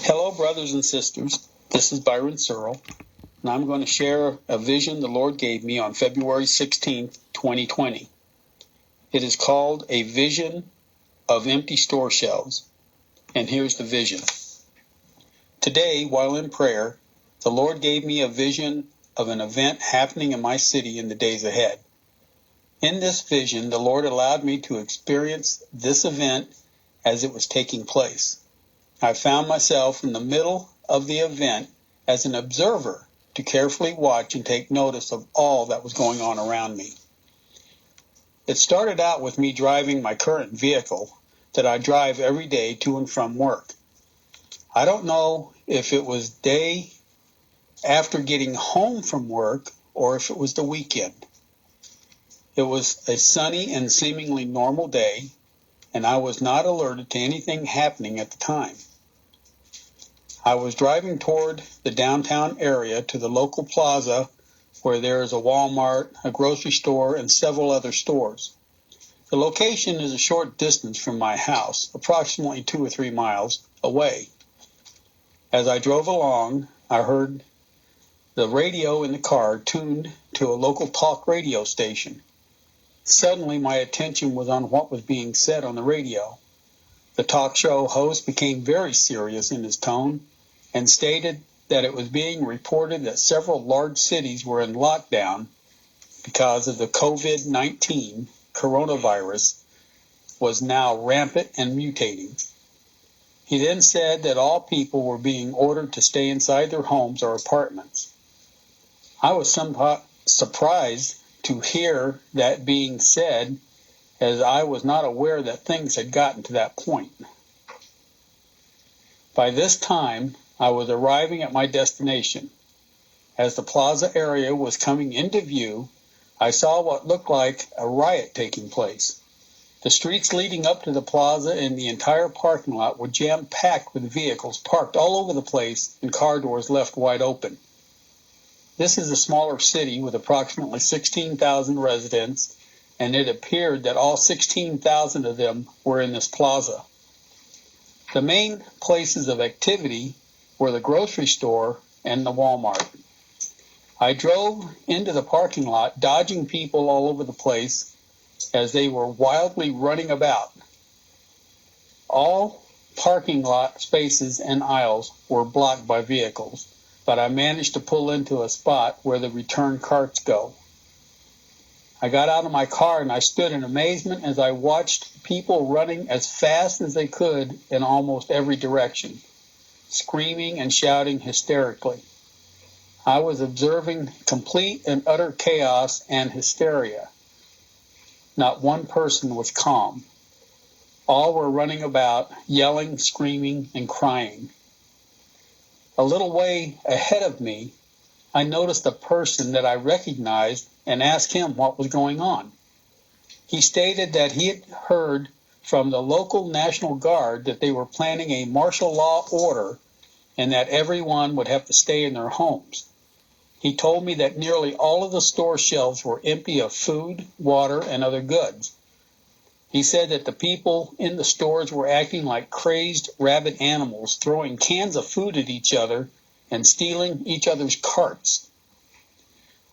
Hello, brothers and sisters. This is Byron Searle, and I'm going to share a vision the Lord gave me on February 16th, 2020. It is called A Vision of Empty Store Shelves, and here's the vision. Today, while in prayer, the Lord gave me a vision of an event happening in my city in the days ahead. In this vision, the Lord allowed me to experience this event as it was taking place. I found myself in the middle of the event as an observer to carefully watch and take notice of all that was going on around me. It started out with me driving my current vehicle that I drive every day to and from work. I don't know if it was day after getting home from work or if it was the weekend. It was a sunny and seemingly normal day, and I was not alerted to anything happening at the time. I was driving toward the downtown area to the local plaza where there is a Walmart, a grocery store, and several other stores. The location is a short distance from my house, approximately 2 or 3 miles away. As I drove along, I heard the radio in the car tuned to a local talk radio station. Suddenly, my attention was on what was being said on the radio. The talk show host became very serious in his tone and stated that it was being reported that several large cities were in lockdown because of the COVID-19 coronavirus was now rampant and mutating. He then said that all people were being ordered to stay inside their homes or apartments. I was somewhat surprised to hear that being said, as I was not aware that things had gotten to that point. By this time, I was arriving at my destination. As the plaza area was coming into view, I saw what looked like a riot taking place. The streets leading up to the plaza and the entire parking lot were jam-packed with vehicles parked all over the place and car doors left wide open. This is a smaller city with approximately 16,000 residents, and it appeared that all 16,000 of them were in this plaza. The main places of activity were the grocery store and the Walmart. I drove into the parking lot, dodging people all over the place as they were wildly running about. All parking lot spaces and aisles were blocked by vehicles, but I managed to pull into a spot where the return carts go. I got out of my car and I stood in amazement as I watched people running as fast as they could in almost every direction, screaming and shouting hysterically. I was observing complete and utter chaos and hysteria. Not one person was calm. All were running about, yelling, screaming, and crying. A little way ahead of me, I noticed a person that I recognized and asked him what was going on. He stated that he had heard from the local National Guard that they were planning a martial law order and that everyone would have to stay in their homes. He told me that nearly all of the store shelves were empty of food, water, and other goods. He said that the people in the stores were acting like crazed rabid animals, throwing cans of food at each other and stealing each other's carts.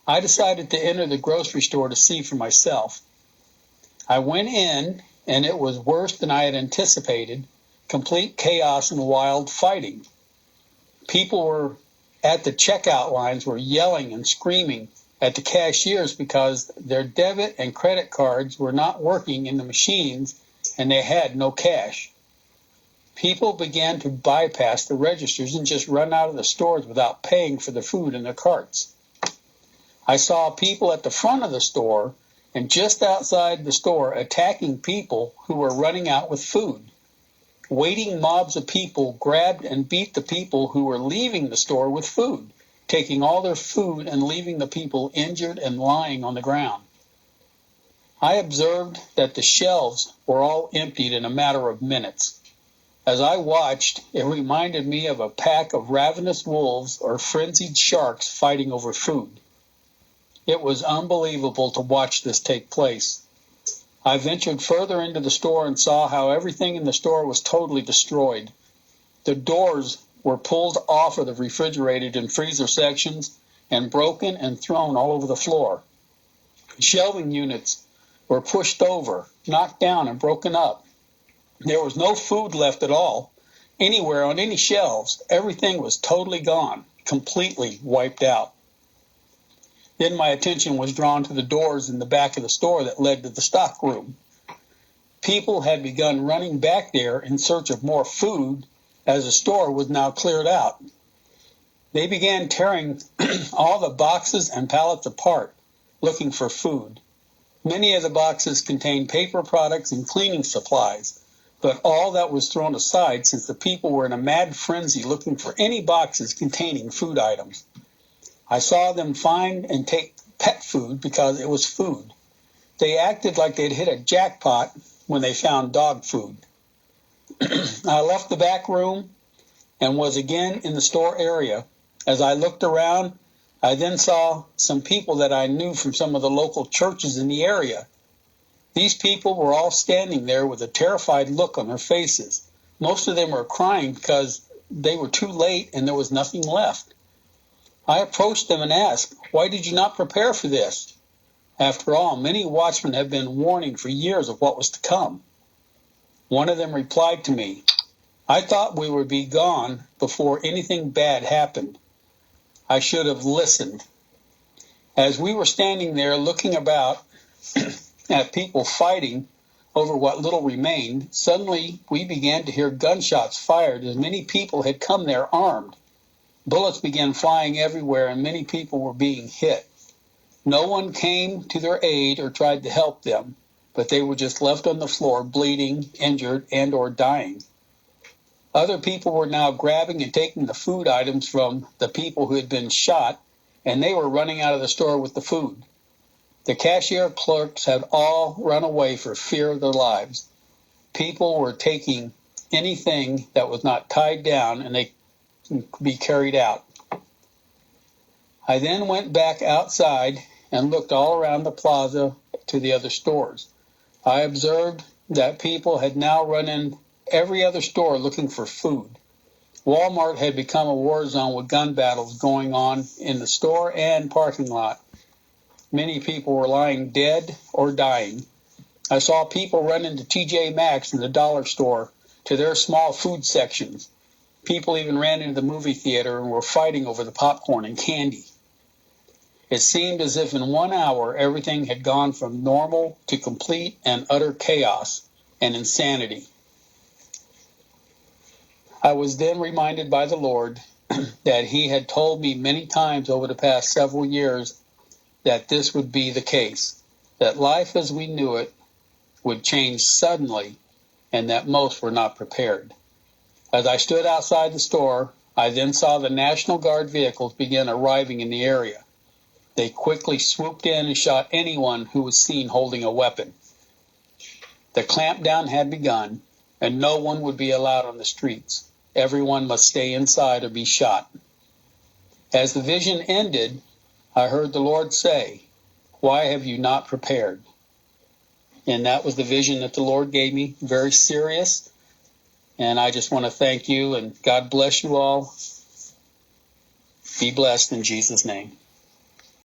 I decided to enter the grocery store to see for myself. I went in, and it was worse than I had anticipated, complete chaos and wild fighting. People were at the checkout lines were yelling and screaming at the cashiers because their debit and credit cards were not working in the machines and they had no cash. People began to bypass the registers and just run out of the stores without paying for the food in their carts. I saw people at the front of the store and just outside the store attacking people who were running out with food. Waiting mobs of people grabbed and beat the people who were leaving the store with food, taking all their food and leaving the people injured and lying on the ground. I observed that the shelves were all emptied in a matter of minutes. As I watched, it reminded me of a pack of ravenous wolves or frenzied sharks fighting over food. It was unbelievable to watch this take place. I ventured further into the store and saw how everything in the store was totally destroyed. The doors were pulled off of the refrigerated and freezer sections and broken and thrown all over the floor. Shelving units were pushed over, knocked down, and broken up. There was no food left at all, anywhere on any shelves. Everything was totally gone, completely wiped out. Then my attention was drawn to the doors in the back of the store that led to the stock room. People had begun running back there in search of more food as the store was now cleared out. They began tearing all the boxes and pallets apart, looking for food. Many of the boxes contained paper products and cleaning supplies, but all that was thrown aside since the people were in a mad frenzy looking for any boxes containing food items. I saw them find and take pet food because it was food. They acted like they'd hit a jackpot when they found dog food. I left the back room and was again in the store area. As I looked around, I then saw some people that I knew from some of the local churches in the area. These people were all standing there with a terrified look on their faces. Most of them were crying because they were too late and there was nothing left. I approached them and asked, "Why did you not prepare for this?" After all, many watchmen have been warning for years of what was to come. One of them replied to me, "I thought we would be gone before anything bad happened. I should have listened." As we were standing there looking about at people fighting over what little remained, suddenly we began to hear gunshots fired as many people had come there armed. Bullets began flying everywhere and many people were being hit. No one came to their aid or tried to help them, but they were just left on the floor bleeding, injured, and or dying. Other people were now grabbing and taking the food items from the people who had been shot, and they were running out of the store with the food. The cashier clerks had all run away for fear of their lives. People were taking anything that was not tied down and they could be carried out. I then went back outside and looked all around the plaza to the other stores. I observed that people had now run in every other store looking for food. Walmart had become a war zone with gun battles going on in the store and parking lot. Many people were lying dead or dying. I saw people run into TJ Maxx and the dollar store to their small food sections. People even ran into the movie theater and were fighting over the popcorn and candy. It seemed as if in 1 hour everything had gone from normal to complete and utter chaos and insanity. I was then reminded by the Lord that He had told me many times over the past several years that this would be the case, that life as we knew it would change suddenly, and that most were not prepared. As I stood outside the store, I then saw the National Guard vehicles begin arriving in the area. They quickly swooped in and shot anyone who was seen holding a weapon. The clampdown had begun, and no one would be allowed on the streets. Everyone must stay inside or be shot. As the vision ended, I heard the Lord say, "Why have you not prepared?" And that was the vision that the Lord gave me, very serious. And I just want to thank you, and God bless you all. Be blessed in Jesus' name.